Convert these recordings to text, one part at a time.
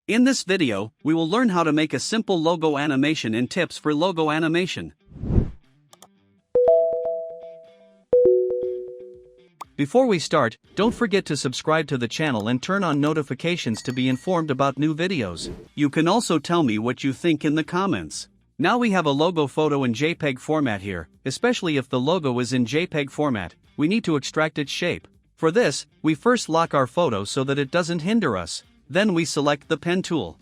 In this video, we will learn how to make a simple logo animation and tips for logo animation. Before we start, don't forget to subscribe to the channel and turn on notifications to be informed about new videos. You can also tell me what you think in the comments. Now we have a logo photo in JPEG format here. Especially if the logo is in JPEG format, we need to extract its shape. For this, we first lock our photo so that it doesn't hinder us. Then we select the pen tool.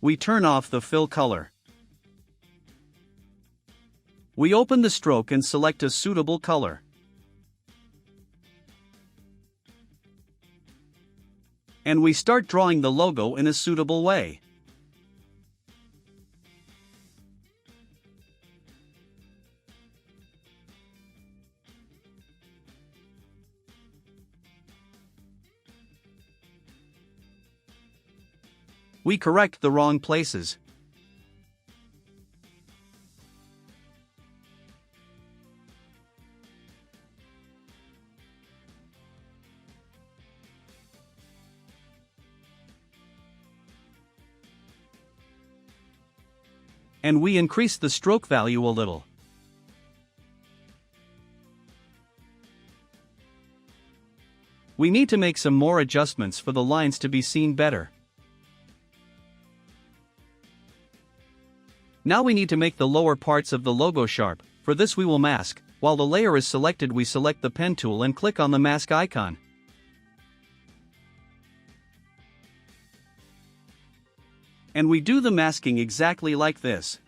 We turn off the fill color. We open the stroke and select a suitable color. And we start drawing the logo in a suitable way. We correct the wrong places. And we increase the stroke value a little. We need to make some more adjustments for the lines to be seen better. Now we need to make the lower parts of the logo sharp. For this we will mask. While the layer is selected, we select the pen tool and click on the mask icon. And we do the masking exactly like this.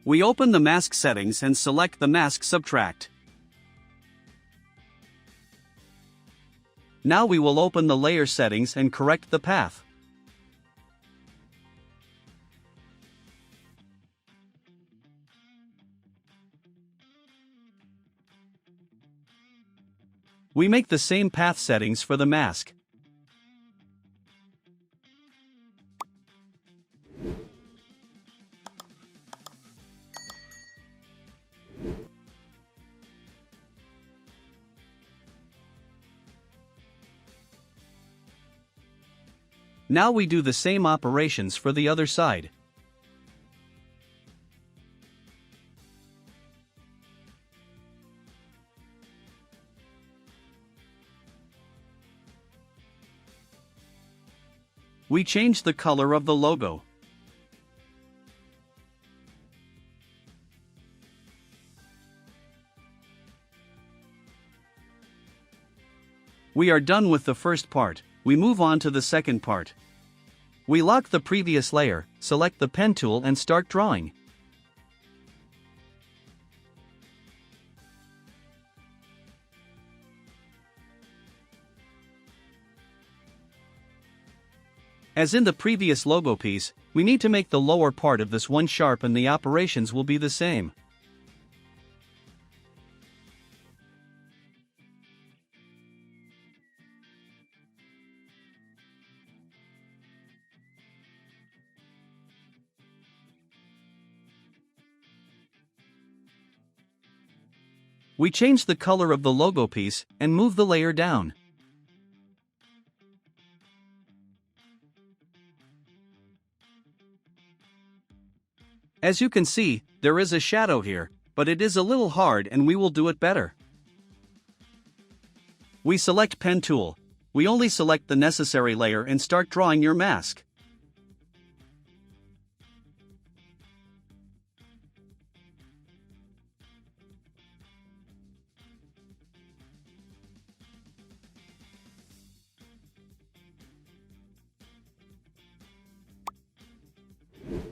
We open the mask settings and select the mask subtract. Now we will open the layer settings and correct the path. We make the same path settings for the mask. Now we do the same operations for the other side. We change the color of the logo. We are done with the first part. We move on to the second part. We lock the previous layer, select the pen tool and start drawing. As in the previous logo piece, we need to make the lower part of this one sharp and the operations will be the same. We change the color of the logo piece and move the layer down. As you can see, there is a shadow here, but it is a little hard and we will do it better. We select pen tool. We only select the necessary layer and start drawing your mask.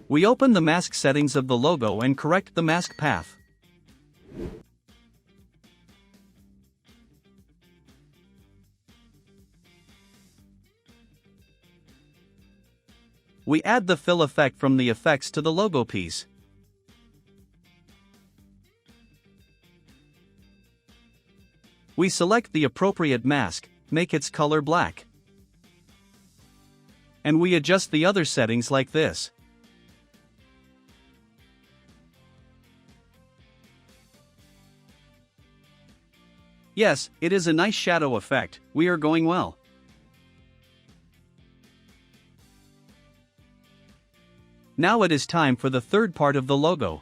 We open the mask settings of the logo and correct the mask path. We add the fill effect from the effects to the logo piece. We select the appropriate mask, make its color black. And we adjust the other settings like this. Yes, it is a nice shadow effect. We are going well. Now it is time for the third part of the logo.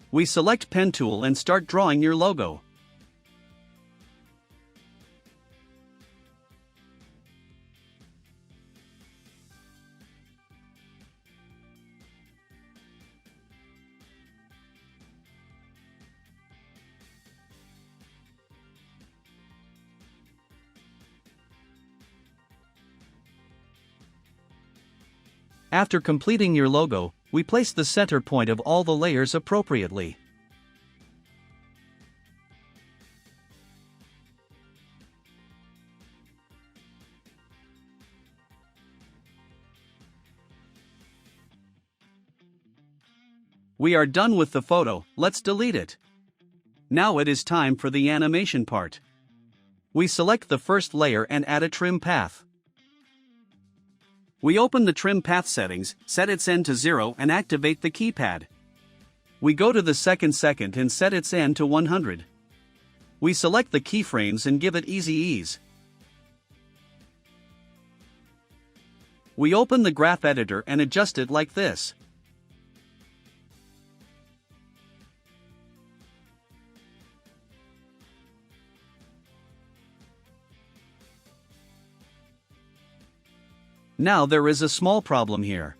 We select Pen tool and start drawing your logo. After completing your logo, we place the center point of all the layers appropriately. We are done with the photo, let's delete it. Now it is time for the animation part. We select the first layer and add a trim path. We open the trim path settings, set its end to 0 and activate the keypad. We go to the second and set its end to 100. We select the keyframes and give it easy ease. We open the graph editor and adjust it like this. Now there is a small problem here.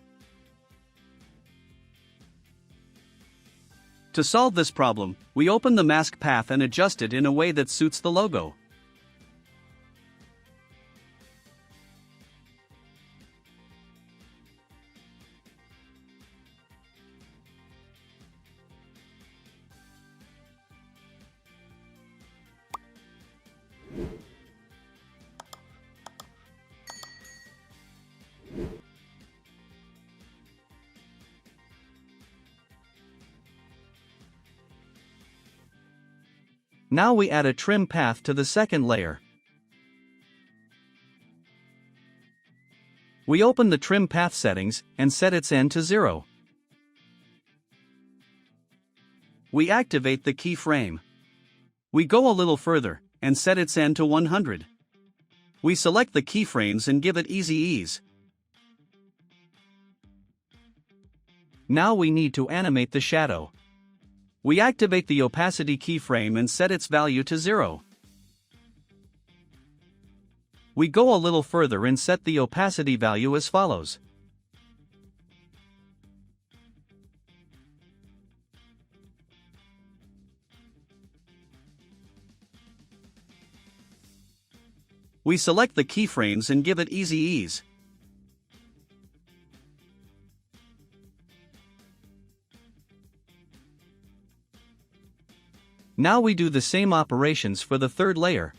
To solve this problem, we open the mask path and adjust it in a way that suits the logo. Now we add a trim path to the second layer. We open the trim path settings and set its end to 0. We activate the keyframe. We go a little further and set its end to 100. We select the keyframes and give it easy ease. Now we need to animate the shadow. We activate the opacity keyframe and set its value to 0. We go a little further and set the opacity value as follows. We select the keyframes and give it easy ease. Now we do the same operations for the third layer.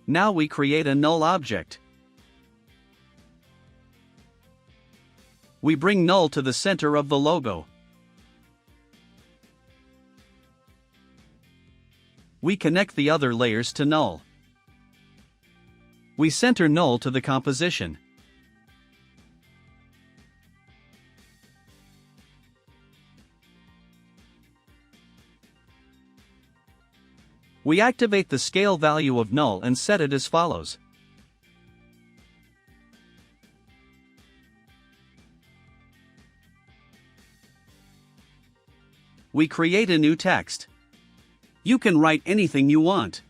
Now we create a null object. We bring null to the center of the logo. We connect the other layers to null. We center null to the composition. We activate the scale value of null and set it as follows. We create a new text. You can write anything you want.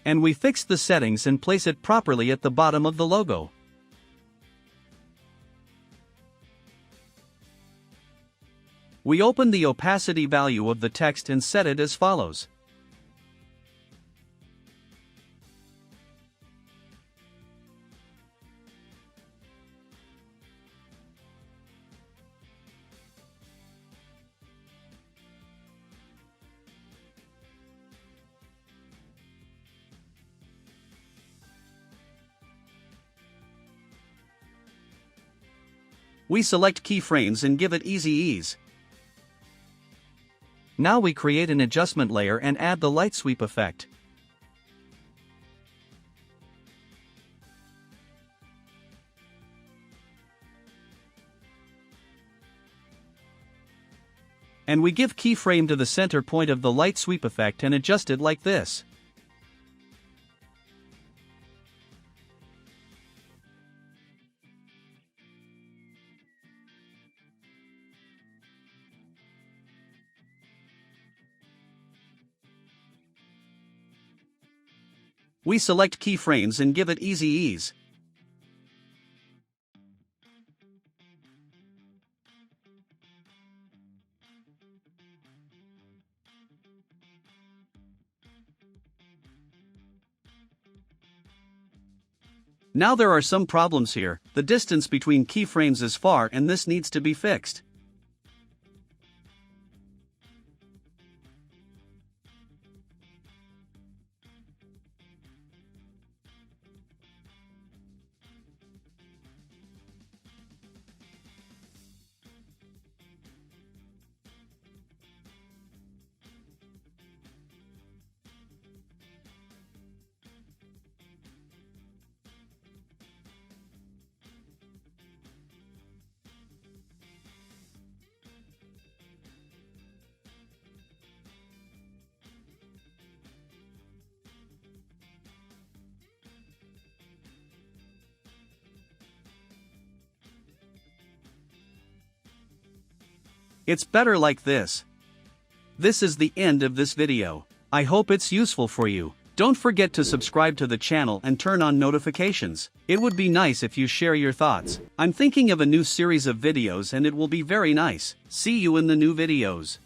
And we fix the settings and place it properly at the bottom of the logo. We open the opacity value of the text and set it as follows. We select keyframes and give it easy ease. Now we create an adjustment layer and add the light sweep effect. And we give keyframe to the center point of the light sweep effect and adjust it like this. We select keyframes and give it easy ease. Now there are some problems here. The distance between keyframes is far and this needs to be fixed. It's better like this. This is the end of this video. I hope it's useful for you. Don't forget to subscribe to the channel and turn on notifications. It would be nice if you share your thoughts. I'm thinking of a new series of videos and it will be very nice. See you in the new videos.